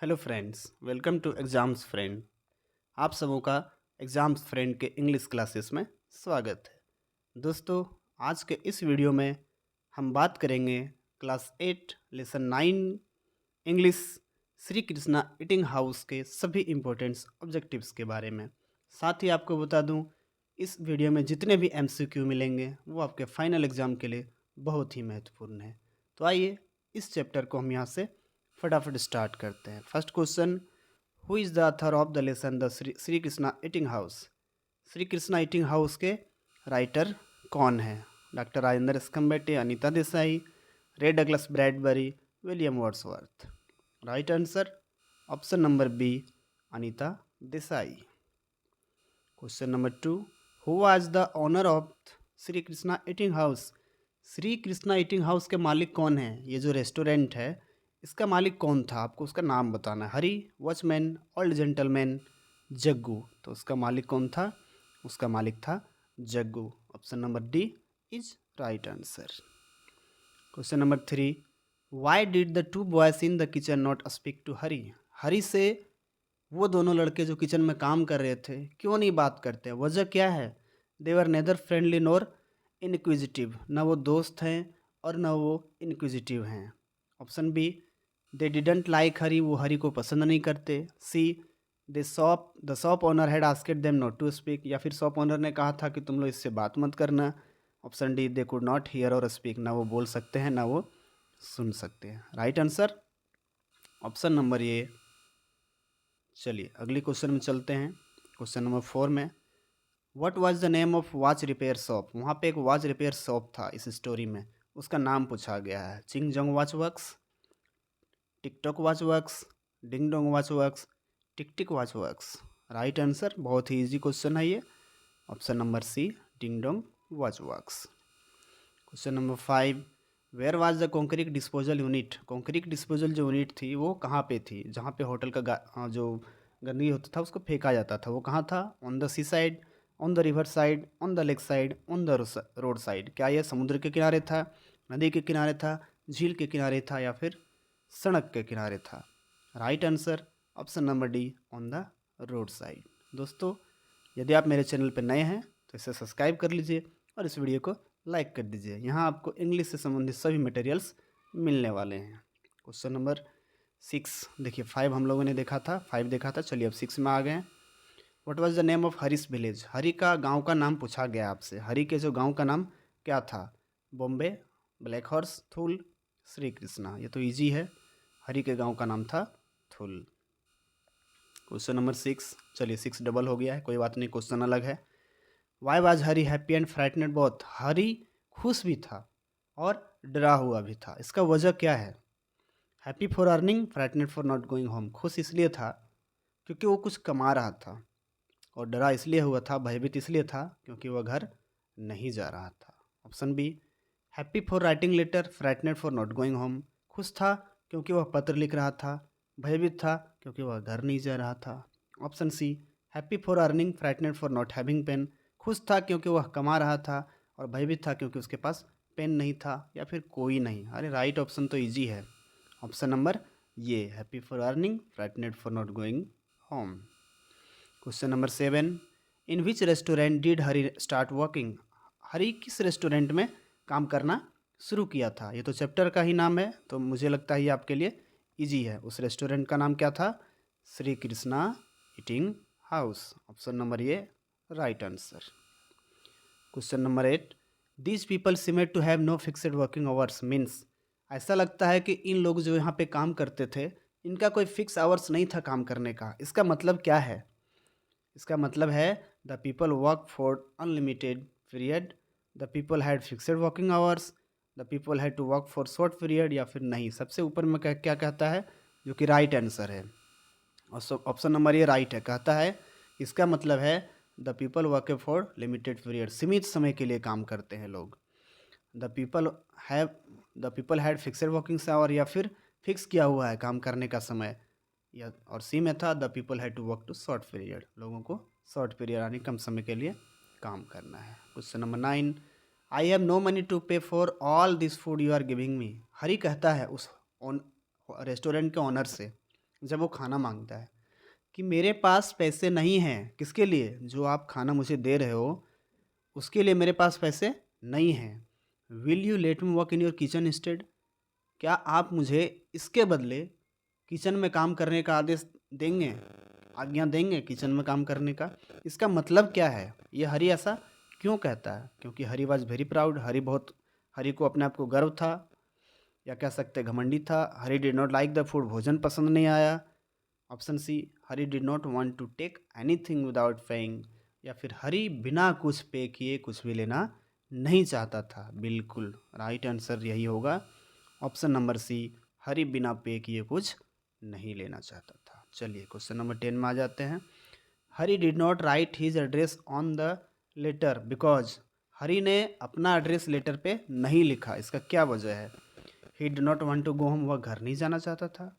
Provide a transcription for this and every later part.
Hello friends, welcome to exams friend. आप सबों का एग्ज़ाम्स फ्रेंड के इंग्लिश क्लासेस में स्वागत है। दोस्तों, आज के इस वीडियो में हम बात करेंगे class 8 lesson 9 English Shri Krishna eating house के सभी इम्पोर्टेंट्स ऑब्जेक्टिव्स के बारे में। साथ ही आपको बता दूं, इस वीडियो में जितने भी एमसीक्यू मिलेंगे वो आपके फाइनल एग्ज़ाम के लिए बहुत ही महत्वपूर्ण है। तो आइए इस चैप्टर को हम यहाँ से फटाफट स्टार्ट करते हैं। First question, who is the author of the lesson the Shri Krishna eating house. Shri Krishna eating house के राइटर कौन है? डॉक्टर राजेंद्र स्कम्बेटे, Anita Desai, Ray Douglas Bradbury, William Wordsworth. Right answer option number B, Anita Desai. Question number 2, who was the owner of Shri Krishna eating house. Shri Krishna eating house के मालिक कौन है? ये जो रेस्टोरेंट है इसका मालिक कौन था? आपको उसका नाम बताना है। Hari, watchman, old gentleman, Jaggu. तो उसका मालिक कौन था? उसका मालिक था Jaggu. Option number D is right answer. Question number 3, why did the two boys in the kitchen not speak to Hari. Hari से वो दोनों लड़के जो किचन में काम कर रहे थे क्यों नहीं बात करते? वजह क्या है? They were neither friendly nor inquisitive. ना वो दोस्त हैं और ना वो इनक्विजिटिव हैं। Option B, they didn't like Hari, वो हरी को पसंद नहीं करते। C, the shop owner had asked them not to speak, या फिर शॉप ओनर ने कहा था कि तुम लोग इससे बात मत करना। Option D, they could not here और स्पीक, ना वो बोल सकते हैं ना वो सुन सकते हैं। राइट आंसर ऑप्शन नंबर ए। चलिए अगली क्वेश्चन में चलते हैं। क्वेश्चन नंबर 4 में, what was the name of watch repair shop. वहाँ पे एक वॉच रिपेयर शॉप था इस स्टोरी में, उसका नाम पूछा गया है। Ching Jong watch works, Tick Tock watch works, Ding Dong watch works, Tick Tick watch works. Right answer, बहुत ही इजी क्वेश्चन है ये। Option number C, Ding Dong watch works. Question number 5, where was the concrete disposal unit. Concrete disposal जो unit थी वो कहाँ पे थी? जहाँ पे होटल का जो गंदगी होता था उसको फेंका जाता था, वो कहाँ था? On the sea side, on the river side, on the lake side, on the road side. क्या यह समुद्र के किनारे था, नदी के किनारे था, झील के किनारे था, या फिर सड़क के किनारे था? Right answer option number D, on the road side. दोस्तों, यदि आप मेरे चैनल पर नए हैं तो इसे सब्सक्राइब कर लीजिए और इस वीडियो को लाइक कर दीजिए। यहाँ आपको इंग्लिश से संबंधित सभी मटेरियल्स मिलने वाले हैं। क्वेश्चन नंबर 6, देखिए 5 हम लोगों ने देखा था, 5 देखा था, चलिए अब 6 में आ गए हैं। What was the name of Hari's village. Hari का गांव का नाम पूछा गया आपसे। हरी के जो गांव का नाम क्या था? Bombay, Black Horse, Thul, Shri Krishna. ये तो ईजी है, हरी के गांव का नाम था थूल। क्वेश्चन नंबर 6, चलिए 6 डबल हो गया है, कोई बात नहीं, क्वेश्चन अलग है। Why was Hari happy and frightened both. Hari खुश भी था और डरा हुआ भी था, इसका वजह क्या है? Happy for earning, frightened for not going home. खुश इसलिए था क्योंकि वो कुछ कमा रहा था, और डरा इसलिए हुआ था, भयभीत इसलिए था क्योंकि वह घर नहीं जा रहा था। Option B, happy for writing letter, frightened for not going home. खुश था क्योंकि वह पत्र लिख रहा था, भयभीत था क्योंकि वह घर नहीं जा रहा था। Option C, happy for earning, frightened for not having pain. खुश था क्योंकि वह कमा रहा था और भयभीत था क्योंकि उसके पास पेन नहीं था, या फिर कोई नहीं। अरे राइट ऑप्शन तो ईजी है, ऑप्शन नंबर ये, happy for earning, frightened for not going home. Question number 7, in which restaurant did Hari start working. Hari किस रेस्टोरेंट में काम करना शुरू किया था? ये तो चैप्टर का ही नाम है, तो मुझे लगता है ये आपके लिए इजी है। उस रेस्टोरेंट का नाम क्या था? Shri Krishna eating house. Option number ये right answer. Question number 8, these people seemed to have no fixed working hours means. ऐसा लगता है कि इन लोग जो यहाँ पे काम करते थे इनका कोई फिक्स आवर्स नहीं था काम करने का। इसका मतलब क्या है? इसका मतलब है the people work for unlimited period, the people had fixed working hours, the people had to work for short period, या फिर नहीं। सबसे ऊपर में क्या कहता है, जो कि राइट आंसर है, और ऑप्शन नंबर ये राइट है। कहता है इसका मतलब है the people work for limited period, सीमित समय के लिए काम करते हैं लोग। The people have the people had fixed working hour, या फिर फिक्स किया हुआ है काम करने का समय, या और सी में था the people had to work to short period, लोगों को शॉर्ट पीरियड यानी कम समय के लिए काम करना है। Question number 9, I have no money to pay for all this food you are giving me. Hari कहता है उस रेस्टोरेंट के ऑनर से जब वो खाना मांगता है कि मेरे पास पैसे नहीं हैं, किसके लिए? जो आप खाना मुझे दे रहे हो, उसके लिए मेरे पास पैसे नहीं हैं। Will you let me work in your kitchen instead? क्या आप मुझे इसके बदले किचन में काम करने का आदेश देंगे, आज्ञा देंगे किचन में काम करने का? इसका मतलब क्या है? ये हरी ऐसा क्यों कहता है? क्योंकि हरी वॉज वेरी प्राउड। हरी को अपने आप को गर्व था, या कह सकते हैं घमंडी था। Hari did not like the food, भोजन पसंद नहीं आया। Option C, Hari did not want to take anything without paying, या फिर हरी बिना कुछ पे किए कुछ भी लेना नहीं चाहता था। बिल्कुल राइट आंसर यही होगा, ऑप्शन नंबर सी, हरी बिना पे किए कुछ नहीं लेना चाहता था। चलिए क्वेश्चन नंबर 10 में आ जाते हैं। Hari did not write his address on the letter because, Hari ने अपना एड्रेस लेटर पे नहीं लिखा, इसका क्या वजह है? He did not want to go home, वह घर नहीं जाना चाहता था।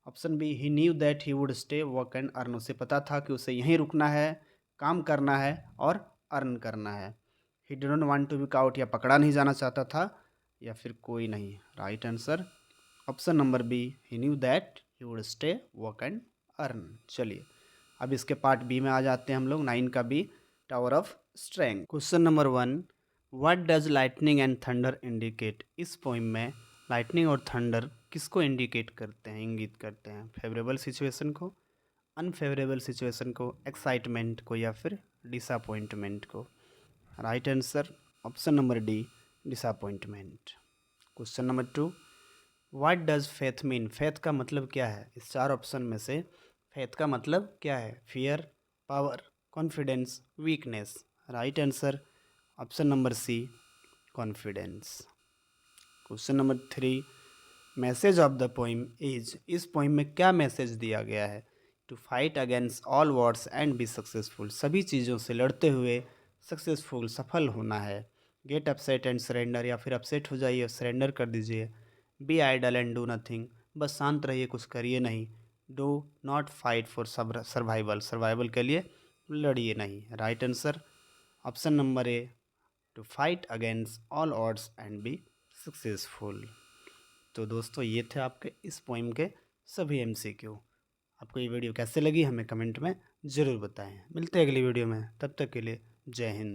Option B, he knew that he would stay work and earn, उसे पता था कि उसे यहीं रुकना है, काम करना है और अर्न करना है। He did not want to be caught, या पकड़ा नहीं जाना चाहता था, या फिर कोई नहीं। Right answer option number B, he knew that he would stay work and earn. चलिए अब इसके पार्ट बी में आ जाते हैं हम लोग, 9 का B, tower of strength. Question number 1, what does lightning and thunder indicate? इस पोइम में लाइटनिंग और थंडर किसको इंडिकेट करते हैं, इंगित करते हैं? फेवरेबल सिचुएशन को, अनफेवरेबल सिचुएशन को, एक्साइटमेंट को, या फिर डिसअपॉइंटमेंट को? Right answer option number D, disappointment. Question number 2, what does faith mean? Faith का मतलब क्या है? इस 4 ऑप्शन में से फेथ का मतलब क्या है? Fear, power, confidence, weakness? Right answer option number C, confidence. Question number 3, message of the poem is, इस पोइम में क्या मैसेज दिया गया है? To fight against all wars and be successful, सभी चीज़ों से लड़ते हुए सक्सेसफुल, सफल होना है। गेट अपसेट एंड सरेंडर, या फिर अपसेट हो जाइए और सरेंडर कर दीजिए। Be idle and do nothing, बस शांत रहिए, कुछ करिए नहीं। Do not fight for survival, survival के लिए लड़िए नहीं। Right answer option number A, to fight against all odds and be successful. तो दोस्तों ये थे आपके इस पोइम के सभी MCQ। आपको ये वीडियो कैसे लगी हमें कमेंट में ज़रूर बताएं। मिलते हैं अगली वीडियो में, तब तक के लिए जय हिंद।